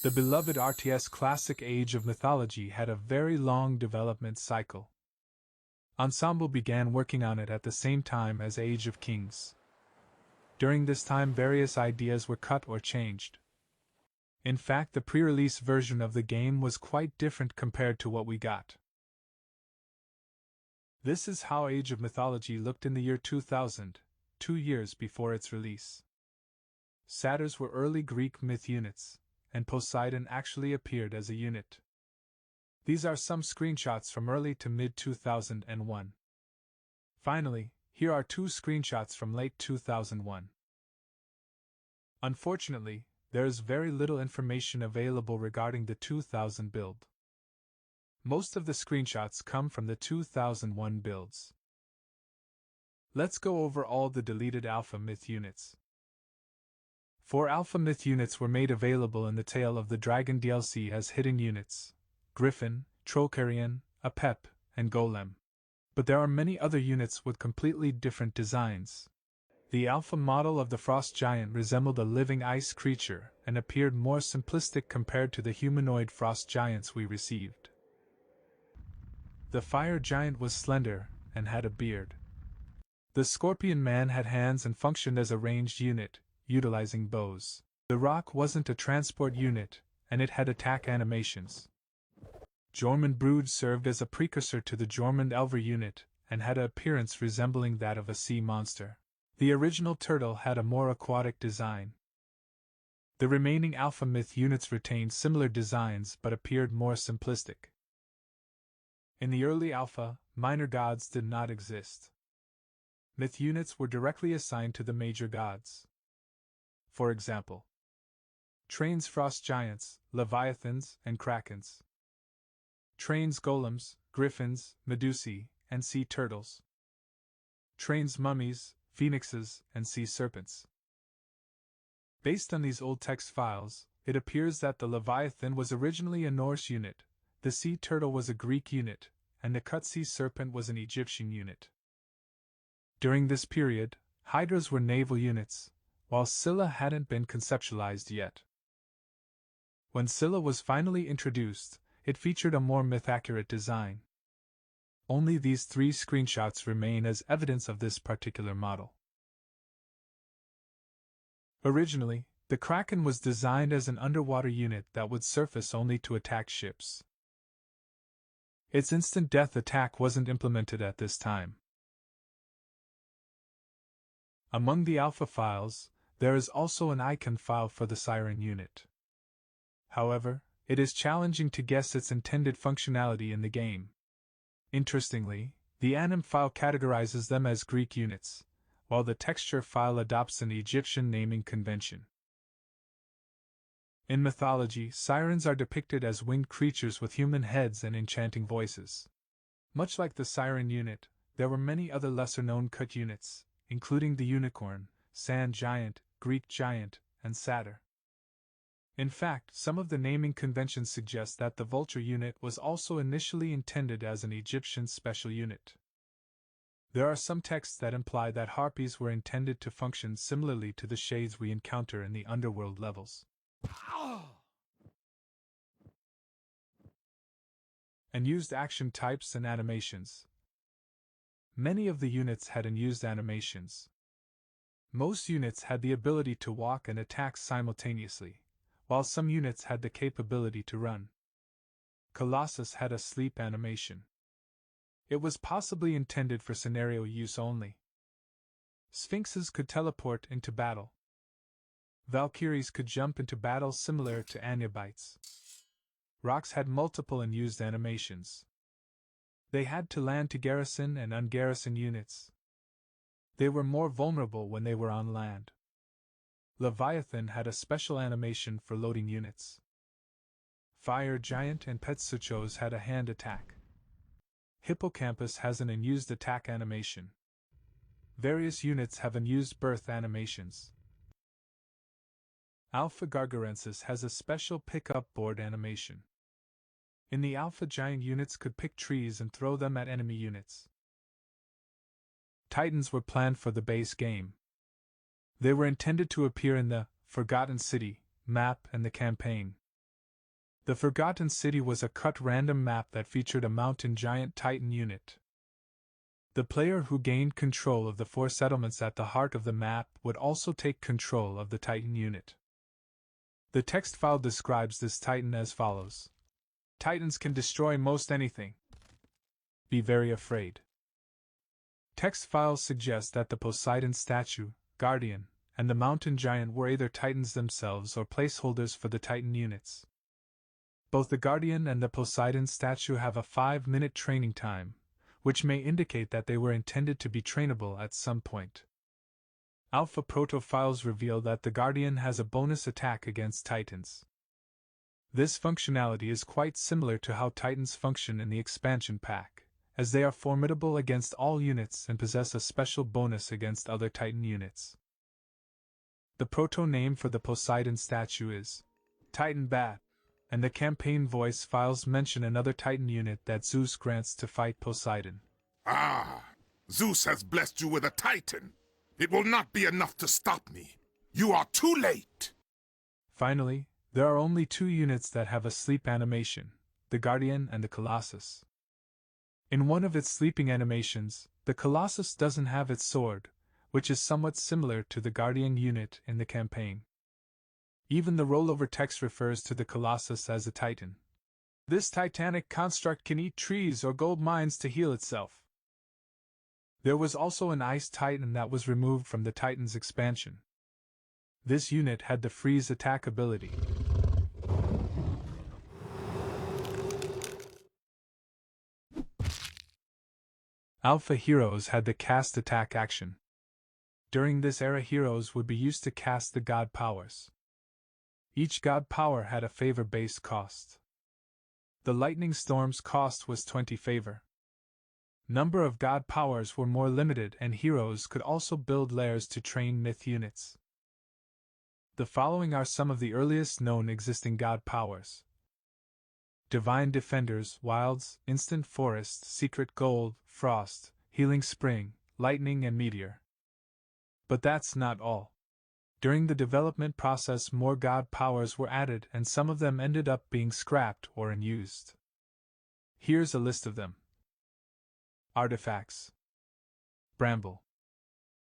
The beloved RTS classic Age of Mythology had a very long development cycle. Ensemble began working on it at the same time as Age of Kings. During this time, various ideas were cut or changed. In fact, the pre-release version of the game was quite different compared to what we got. This is how Age of Mythology looked in the year 2000, 2 years before its release. Satyrs were early Greek myth units, and Poseidon actually appeared as a unit. These are some screenshots from early to mid-2001. Finally, here are 2 screenshots from late 2001. Unfortunately, there is very little information available regarding the 2000 build. Most of the screenshots come from the 2001 builds. Let's go over all the deleted Alpha Myth units. 4 Alpha Myth units were made available in the Tale of the Dragon DLC as hidden units: Griffin, Trollcarrion, Apep, and Golem. But there are many other units with completely different designs. The Alpha model of the Frost Giant resembled a living ice creature and appeared more simplistic compared to the humanoid Frost Giants we received. The Fire Giant was slender and had a beard. The Scorpion Man had hands and functioned as a ranged unit, utilizing bows. The Rock wasn't a transport unit, and it had attack animations. Jormund Brood served as a precursor to the Jormund Elver unit, and had an appearance resembling that of a sea monster. The original turtle had a more aquatic design. The remaining Alpha Myth units retained similar designs but appeared more simplistic. In the early Alpha, minor gods did not exist. Myth units were directly assigned to the major gods. For example, Train's Frost Giants, Leviathans, and Krakens. Train's Golems, Griffins, Medusae, and Sea Turtles. Train's Mummies, Phoenixes, and Sea Serpents. Based on these old text files, it appears that the Leviathan was originally a Norse unit, the Sea Turtle was a Greek unit, and the cut Sea Serpent was an Egyptian unit. During this period, Hydras were naval units, while Scylla hadn't been conceptualized yet. When Scylla was finally introduced, it featured a more myth-accurate design. Only these 3 screenshots remain as evidence of this particular model. Originally, the Kraken was designed as an underwater unit that would surface only to attack ships. Its instant death attack wasn't implemented at this time. Among the Alpha files, there is also an icon file for the Siren unit. However, it is challenging to guess its intended functionality in the game. Interestingly, the anim file categorizes them as Greek units, while the texture file adopts an Egyptian naming convention. In mythology, sirens are depicted as winged creatures with human heads and enchanting voices. Much like the Siren unit, there were many other lesser-known cut units, including the Unicorn, Sand Giant, Greek Giant, and Satyr. In fact, some of the naming conventions suggest that the Vulture unit was also initially intended as an Egyptian special unit. There are some texts that imply that harpies were intended to function similarly to the shades we encounter in the underworld levels. Unused action types and animations. Many of the units had unused animations. Most units had the ability to walk and attack simultaneously, while some units had the capability to run. Colossus had a sleep animation. It was possibly intended for scenario use only. Sphinxes could teleport into battle. Valkyries could jump into battle similar to Anubites. Rocks had multiple unused animations. They had to land to garrison and ungarrison units. They were more vulnerable when they were on land. Leviathan had a special animation for loading units. Fire Giant and Petsuchos had a hand attack. Hippocampus has an unused attack animation. Various units have unused birth animations. Alpha Gargarensis has a special pick-up board animation. In the Alpha Giant units could pick trees and throw them at enemy units. Titans were planned for the base game. They were intended to appear in the Forgotten City map and the campaign. The Forgotten City was a cut random map that featured a mountain giant Titan unit. The player who gained control of the 4 settlements at the heart of the map would also take control of the Titan unit. The text file describes this Titan as follows. Titans can destroy most anything. Be very afraid. Text files suggest that the Poseidon statue, Guardian, and the mountain giant were either Titans themselves or placeholders for the Titan units. Both the Guardian and the Poseidon statue have a 5-minute training time, which may indicate that they were intended to be trainable at some point. Alpha proto files reveal that the Guardian has a bonus attack against Titans. This functionality is quite similar to how Titans function in the expansion pack, as they are formidable against all units and possess a special bonus against other Titan units. The proto name for the Poseidon statue is Titan Bat, and the campaign voice files mention another Titan unit that Zeus grants to fight Poseidon. Ah, Zeus has blessed you with a Titan. It will not be enough to stop me. You are too late. Finally, there are only 2 units that have a sleep animation, the Guardian and the Colossus. In one of its sleeping animations, the Colossus doesn't have its sword, which is somewhat similar to the Guardian unit in the campaign. Even the rollover text refers to the Colossus as a Titan. This titanic construct can eat trees or gold mines to heal itself. There was also an Ice Titan that was removed from the Titan's expansion. This unit had the freeze attack ability. Alpha heroes had the cast attack action. During this era, heroes would be used to cast the god powers. Each god power had a favor-based cost. The lightning storm's cost was 20 favor. Number of god powers were more limited, and heroes could also build lairs to train myth units. The following are some of the earliest known existing god powers: Divine Defenders, Wilds, Instant Forest, Secret Gold, Frost, Healing Spring, Lightning, and Meteor. But that's not all. During the development process, more god powers were added, and some of them ended up being scrapped or unused. Here's a list of them. Artifacts: Bramble,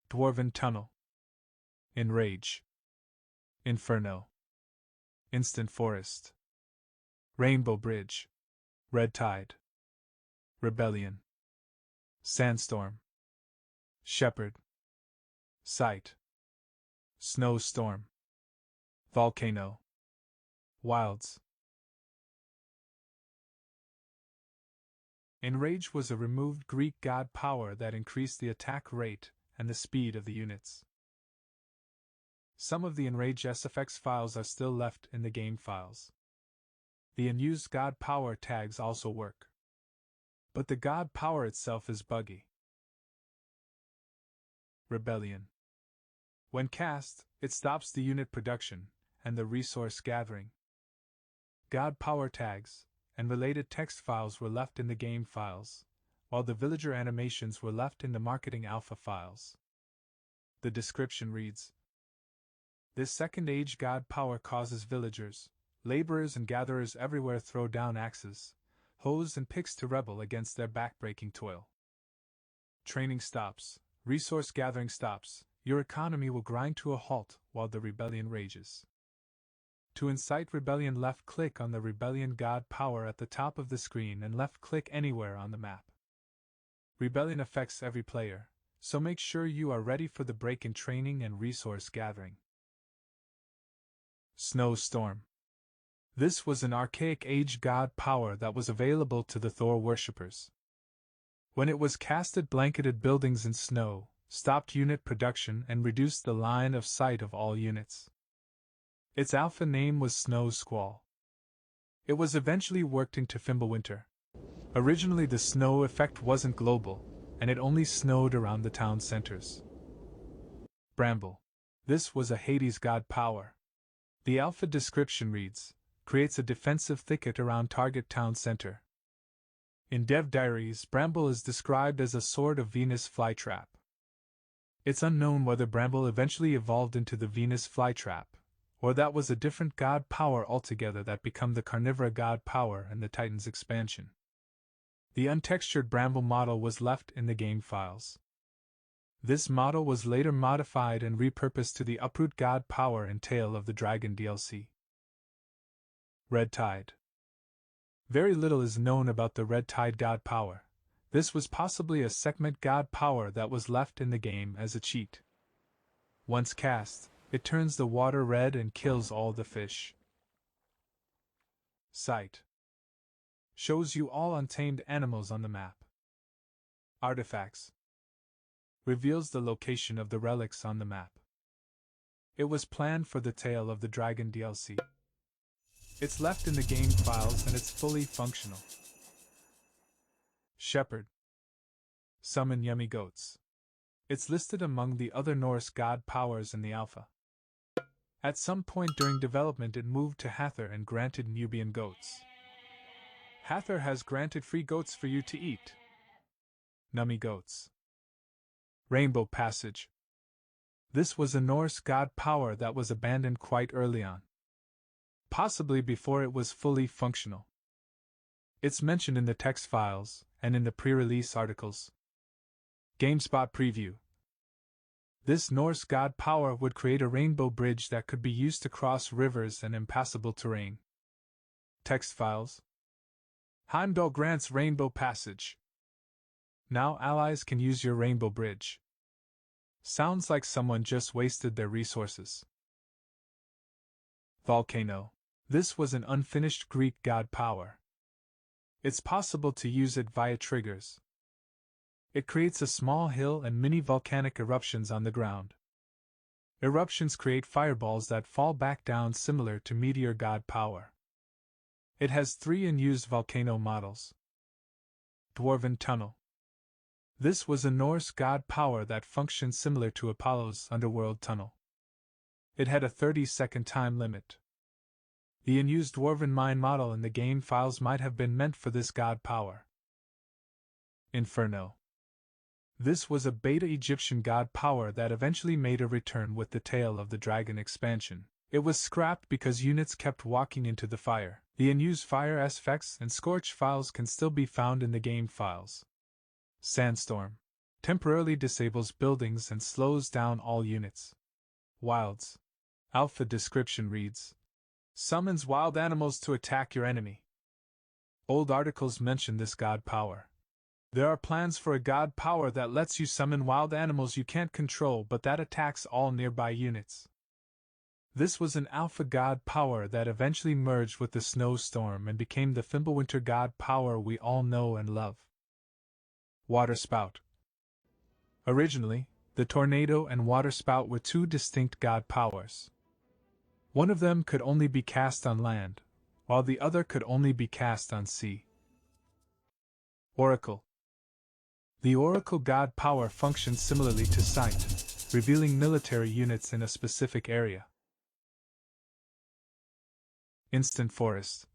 Dwarven Tunnel, Enrage, Inferno, Instant Forest, Rainbow Bridge, Red Tide, Rebellion, Sandstorm, Shepherd, Sight, Snowstorm, Volcano, Wilds. Enrage was a removed Greek god power that increased the attack rate and the speed of the units. Some of the Enrage SFX files are still left in the game files. The unused god power tags also work, but the god power itself is buggy. Rebellion. When cast, it stops the unit production and the resource gathering. God power tags and related text files were left in the game files, while the villager animations were left in the marketing alpha files. The description reads: This second age god power causes villagers, laborers, and gatherers everywhere throw down axes, hoes, and picks to rebel against their backbreaking toil. Training stops, resource gathering stops, your economy will grind to a halt while the rebellion rages. To incite rebellion, left-click on the rebellion god power at the top of the screen and left-click anywhere on the map. Rebellion affects every player, so make sure you are ready for the break in training and resource gathering. Snowstorm. This was an archaic age god power that was available to the Thor worshippers. When it was cast, it blanketed buildings in snow, stopped unit production, and reduced the line of sight of all units. Its alpha name was Snow Squall. It was eventually worked into Fimbulwinter. Originally, the snow effect wasn't global, and it only snowed around the town centers. Bramble. This was a Hades god power. The alpha description reads: creates a defensive thicket around target town center. In Dev Diaries, Bramble is described as a Sword of Venus flytrap. It's unknown whether Bramble eventually evolved into the Venus flytrap, Or that was a different god power altogether that became the Carnivora god power in the Titans expansion. The untextured Bramble model was left in the game files. This model was later modified and repurposed to the Uproot god power in Tail of the Dragon DLC. Red Tide. Very little is known about the Red Tide god power. This was possibly a segment god power that was left in the game as a cheat. Once cast, it turns the water red and kills all the fish. Sight. Shows you all untamed animals on the map. Artifacts. Reveals the location of the relics on the map. It was planned for the Tail of the Dragon DLC. It's left in the game files and it's fully functional. Shepherd. Summon yummy goats. It's listed among the other Norse god powers in the alpha. At some point during development it moved to Hathor and granted Nubian goats. Hathor has granted free goats for you to eat. Nummy goats. Rainbow Passage. This was a Norse god power that was abandoned quite early on. Possibly before it was fully functional. It's mentioned in the text files and in the pre-release articles. GameSpot Preview. This Norse god power would create a rainbow bridge that could be used to cross rivers and impassable terrain. Text files. Heimdall grants Rainbow Passage. Now allies can use your rainbow bridge. Sounds like someone just wasted their resources. Volcano. This was an unfinished Greek god power. It's possible to use it via triggers. It creates a small hill and mini volcanic eruptions on the ground. Eruptions create fireballs that fall back down similar to meteor god power. It has 3 unused volcano models. Dwarven Tunnel. This was a Norse god power that functioned similar to Apollo's underworld tunnel. It had a 30-second time limit. The unused Dwarven Mine model in the game files might have been meant for this god power. Inferno. This was a beta Egyptian god power that eventually made a return with the Tail of the Dragon expansion. It was scrapped because units kept walking into the fire. The unused fire effects and scorch files can still be found in the game files. Sandstorm. Temporarily disables buildings and slows down all units. Wilds. Alpha description reads: summons wild animals to attack your enemy. Old articles mention this god power. There are plans for a god power that lets you summon wild animals you can't control but that attacks all nearby units. This was an alpha god power that eventually merged with the snowstorm and became the Fimbulwinter god power we all know and love. Waterspout. Originally, the tornado and waterspout were 2 distinct god powers. One of them could only be cast on land, while the other could only be cast on sea. Oracle. The Oracle god power functions similarly to Sight, revealing military units in a specific area. Instant Forest.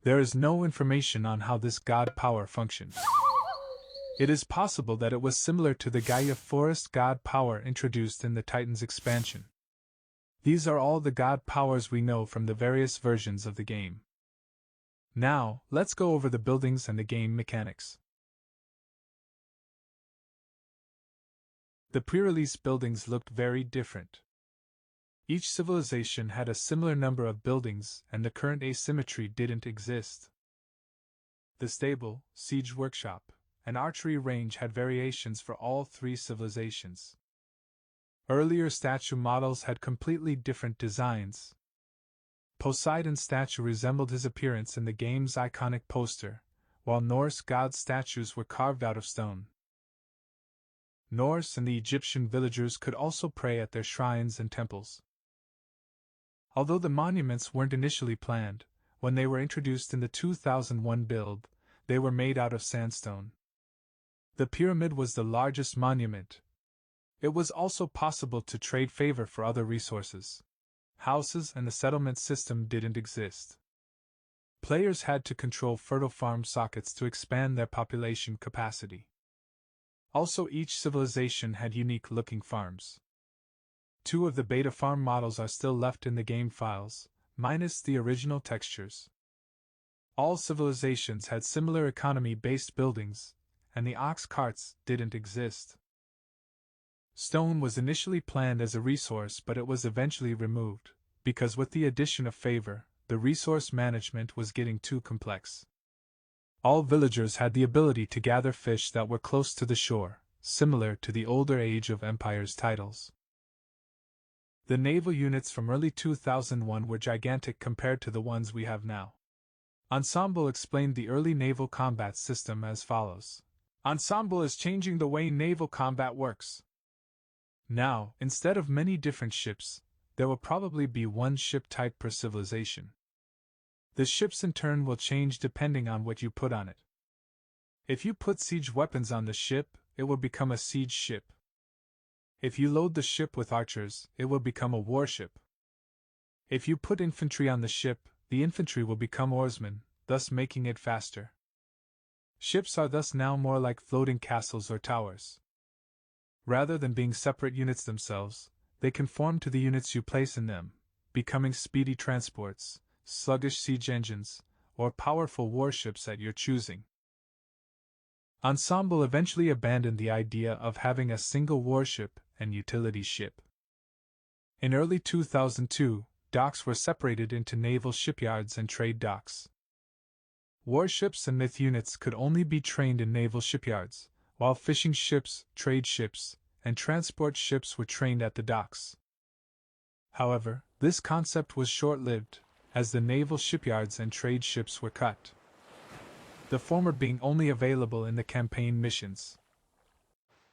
There is no information on how this god power functions. It is possible that it was similar to the Gaia Forest god power introduced in the Titans expansion. These are all the god powers we know from the various versions of the game. Now, let's go over the buildings and the game mechanics. The pre-release buildings looked very different. Each civilization had a similar number of buildings and the current asymmetry didn't exist. The stable, siege workshop, and archery range had variations for all 3 civilizations. Earlier statue models had completely different designs. Poseidon's statue resembled his appearance in the game's iconic poster, while Norse god statues were carved out of stone. Norse and the Egyptian villagers could also pray at their shrines and temples. Although the monuments weren't initially planned, when they were introduced in the 2001 build, they were made out of sandstone. The pyramid was the largest monument. It was also possible to trade favor for other resources. Houses and the settlement system didn't exist. Players had to control fertile farm sockets to expand their population capacity. Also, each civilization had unique-looking farms. 2 of the beta farm models are still left in the game files, minus the original textures. All civilizations had similar economy-based buildings, and the ox carts didn't exist. Stone was initially planned as a resource, but it was eventually removed, because with the addition of favor, the resource management was getting too complex. All villagers had the ability to gather fish that were close to the shore, similar to the older Age of Empires titles. The naval units from early 2001 were gigantic compared to the ones we have now. Ensemble explained the early naval combat system as follows. Ensemble is changing the way naval combat works. Now, instead of many different ships, there will probably be one ship type per civilization. The ships in turn will change depending on what you put on it. If you put siege weapons on the ship, it will become a siege ship. If you load the ship with archers, it will become a warship. If you put infantry on the ship, the infantry will become oarsmen, thus making it faster. Ships are thus now more like floating castles or towers. Rather than being separate units themselves, they conform to the units you place in them, becoming speedy transports, sluggish siege engines, or powerful warships at your choosing. Ensemble eventually abandoned the idea of having a single warship and utility ship. In early 2002, docks were separated into naval shipyards and trade docks. Warships and myth units could only be trained in naval shipyards, while fishing ships, trade ships, and transport ships were trained at the docks. However, this concept was short-lived, as the naval shipyards and trade ships were cut, the former being only available in the campaign missions.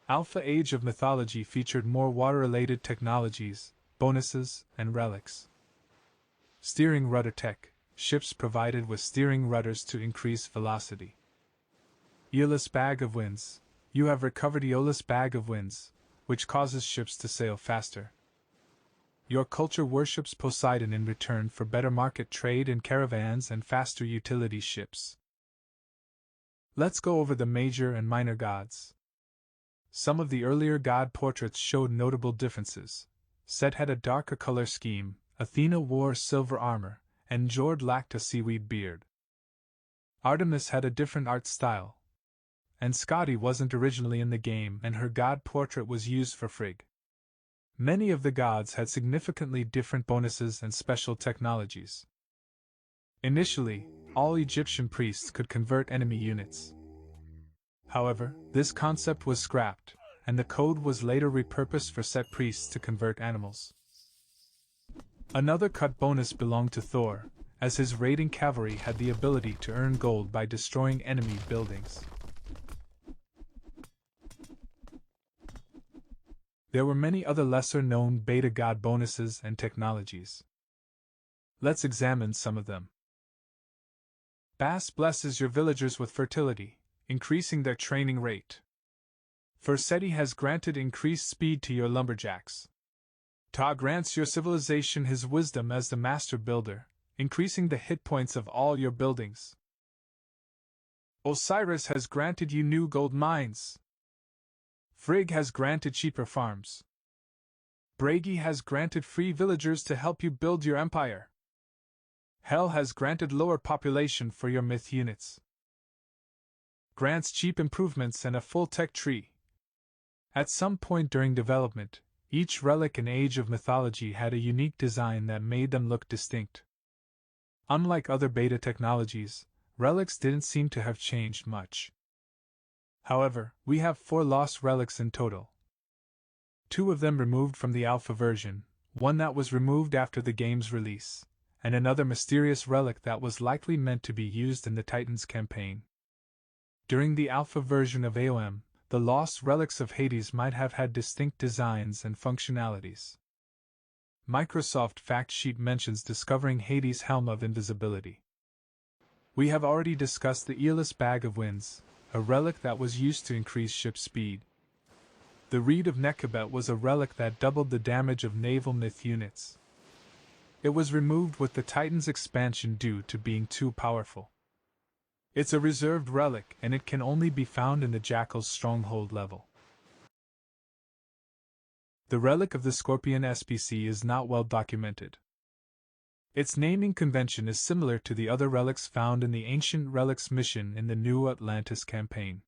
Alpha Age of Mythology featured more water-related technologies, bonuses, and relics. Steering rudder tech, ships provided with steering rudders to increase velocity. Aeolus Bag of Winds, you have recovered Aeolus Bag of Winds, which causes ships to sail faster. Your culture worships Poseidon in return for better market trade and caravans and faster utility ships. Let's go over the major and minor gods. Some of the earlier god portraits showed notable differences. Set had a darker color scheme, Athena wore silver armor, and Jord lacked a seaweed beard. Artemis had a different art style, and Skadi wasn't originally in the game and her god portrait was used for Frigg. Many of the gods had significantly different bonuses and special technologies. Initially, all Egyptian priests could convert enemy units. However, this concept was scrapped, and the code was later repurposed for set priests to convert animals. Another cut bonus belonged to Thor, as his raiding cavalry had the ability to earn gold by destroying enemy buildings. There were many other lesser-known beta god bonuses and technologies. Let's examine some of them. Bas blesses your villagers with fertility, increasing their training rate. Forseti has granted increased speed to your lumberjacks. Ta grants your civilization his wisdom as the master builder, increasing the hit points of all your buildings. Osiris has granted you new gold mines. Frigg has granted cheaper farms. Bragi has granted free villagers to help you build your empire. Hel has granted lower population for your myth units. Grants cheap improvements and a full tech tree. At some point during development, each relic in Age of Mythology had a unique design that made them look distinct. Unlike other beta technologies, relics didn't seem to have changed much. However, we have 4 lost relics in total. 2 of them removed from the alpha version, one that was removed after the game's release, and another mysterious relic that was likely meant to be used in the Titans campaign. During the alpha version of AOM, the lost relics of Hades might have had distinct designs and functionalities. Microsoft fact sheet mentions discovering Hades' Helm of Invisibility. We have already discussed the Aeolus Bag of Winds, a relic that was used to increase ship speed. The Reed of Nekhabet was a relic that doubled the damage of naval myth units. It was removed with the Titan's expansion due to being too powerful. It's a reserved relic and it can only be found in the Jackal's stronghold level. The relic of the Scorpion SPC is not well documented. Its naming convention is similar to the other relics found in the Ancient Relics mission in the New Atlantis campaign.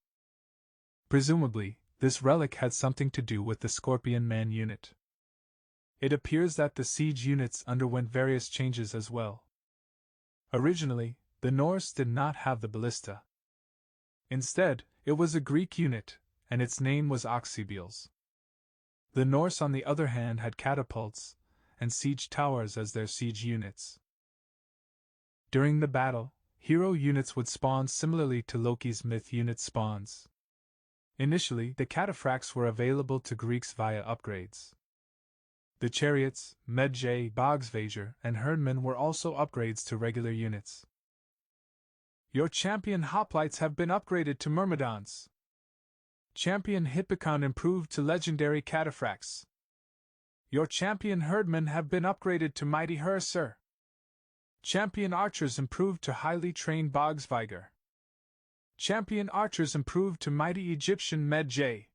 Presumably, this relic had something to do with the Scorpion Man unit. It appears that the siege units underwent various changes as well. Originally, the Norse did not have the ballista. Instead, it was a Greek unit, and its name was Oxybeles. The Norse, on the other hand, had catapults and siege towers as their siege units. During the battle, hero units would spawn similarly to Loki's myth unit spawns. Initially, the cataphracts were available to Greeks via upgrades. The chariots, Medjay, Bogsvager, and Herdman were also upgrades to regular units. Your champion hoplites have been upgraded to myrmidons. Champion Hippicon improved to legendary cataphracts. Your champion Herdmen have been upgraded to mighty Hursur. Champion archers improved to highly trained Bogsviger. Champion archers improved to mighty Egyptian Medjay.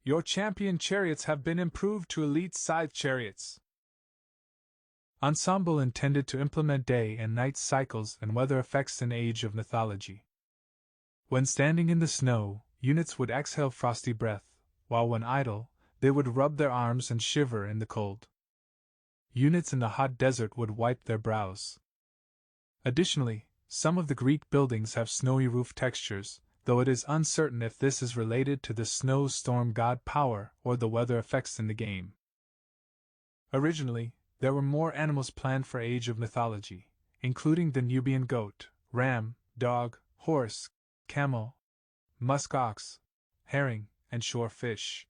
Your champion chariots have been improved to elite scythe chariots. Ensemble intended to implement day and night cycles and weather effects in Age of Mythology. When standing in the snow, units would exhale frosty breath, while when idle, they would rub their arms and shiver in the cold. Units in the hot desert would wipe their brows. Additionally, some of the Greek buildings have snowy roof textures, though it is uncertain if this is related to the snowstorm god power or the weather effects in the game. Originally, there were more animals planned for Age of Mythology, including the Nubian goat, ram, dog, horse, camel, musk ox, herring, and shore fish.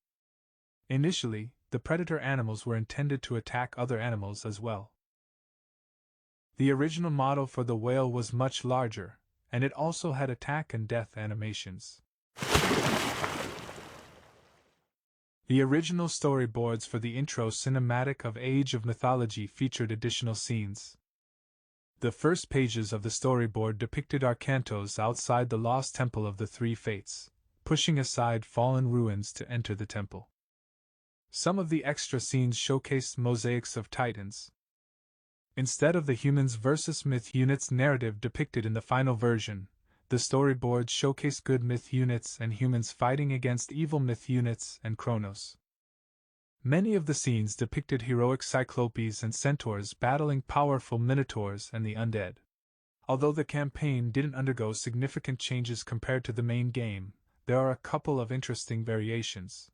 Initially, the predator animals were intended to attack other animals as well. The original model for the whale was much larger, and it also had attack and death animations. The original storyboards for the intro cinematic of Age of Mythology featured additional scenes. The first pages of the storyboard depicted Arcantos outside the lost Temple of the Three Fates, pushing aside fallen ruins to enter the temple. Some of the extra scenes showcased mosaics of titans. Instead of the humans versus myth units narrative depicted in the final version, the storyboards showcased good myth units and humans fighting against evil myth units and Kronos. Many of the scenes depicted heroic cyclopes and centaurs battling powerful minotaurs and the undead. Although the campaign didn't undergo significant changes compared to the main game, there are a couple of interesting variations.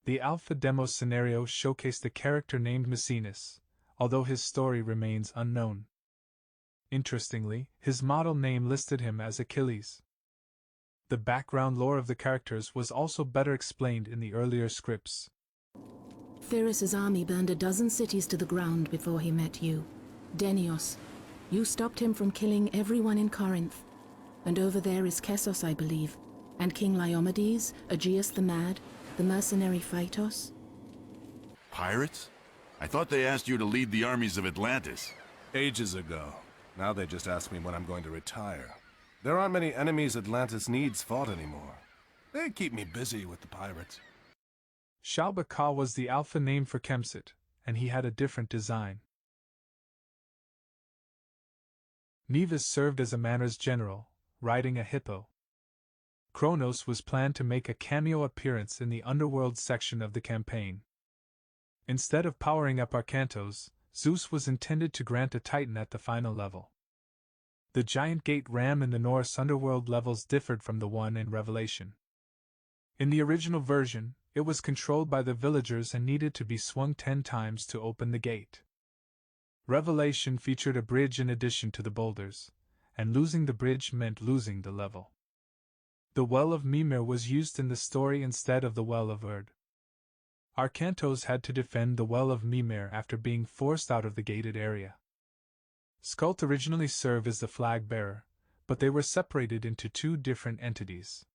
The alpha demo scenario showcased a character named Maecenas, although his story remains unknown. Interestingly, his model name listed him as Achilles. The background lore of the characters was also better explained in the earlier scripts. Pyrrhus's army burned a dozen cities to the ground before he met you. Denios, you stopped him from killing everyone in Corinth. And over there is Kessos, I believe, and King Liomedes, Aegeus the Mad, the mercenary Phytos. Pirates? I thought they asked you to lead the armies of Atlantis. Ages ago. Now they just ask me when I'm going to retire. There aren't many enemies Atlantis needs fought anymore. They keep me busy with the pirates. Shalba Ka was the alpha name for Kemsit, and he had a different design. Nevis served as a manners general, riding a hippo. Kronos was planned to make a cameo appearance in the underworld section of the campaign. Instead of powering up Arcantos, Zeus was intended to grant a Titan at the final level. The giant gate ram in the Norse underworld levels differed from the one in Revelation. In the original version, it was controlled by the villagers and needed to be swung 10 times to open the gate. Revelation featured a bridge in addition to the boulders, and losing the bridge meant losing the level. The Well of Mimir was used in the story instead of the Well of Urd. Arcantos had to defend the Well of Mimir after being forced out of the gated area. Skuld originally served as the flag bearer, but they were separated into 2 different entities.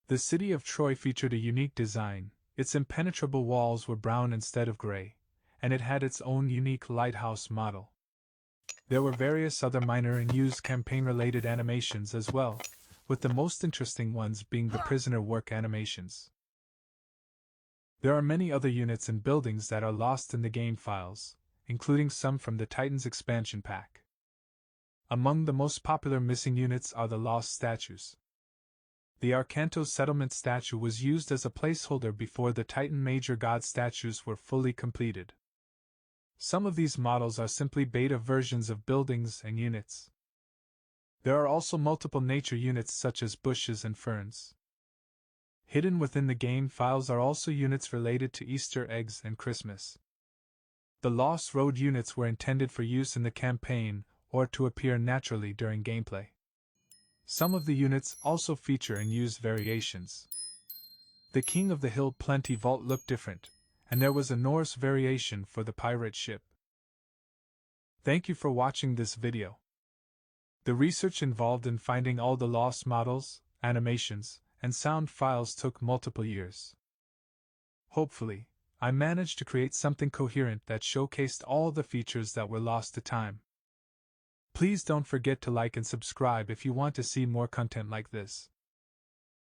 The city of Troy featured a unique design. Its impenetrable walls were brown instead of gray, and it had its own unique lighthouse model. There were various other minor and used campaign-related animations as well, with the most interesting ones being the prisoner work animations. There are many other units and buildings that are lost in the game files, including some from the Titans expansion pack. Among the most popular missing units are the lost statues. The Arcanto settlement statue was used as a placeholder before the Titan major god statues were fully completed. Some of these models are simply beta versions of buildings and units. There are also multiple nature units such as bushes and ferns. Hidden within the game files are also units related to Easter eggs and Christmas. The Lost Road units were intended for use in the campaign or to appear naturally during gameplay. Some of the units also feature unused variations. The King of the Hill Plenty Vault looked different, and there was a Norse variation for the pirate ship. Thank you for watching this video. The research involved in finding all the lost models, animations, and sound files took multiple years. Hopefully, I managed to create something coherent that showcased all the features that were lost to time. Please don't forget to like and subscribe if you want to see more content like this.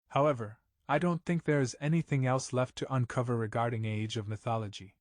However, I don't think there is anything else left to uncover regarding Age of Mythology.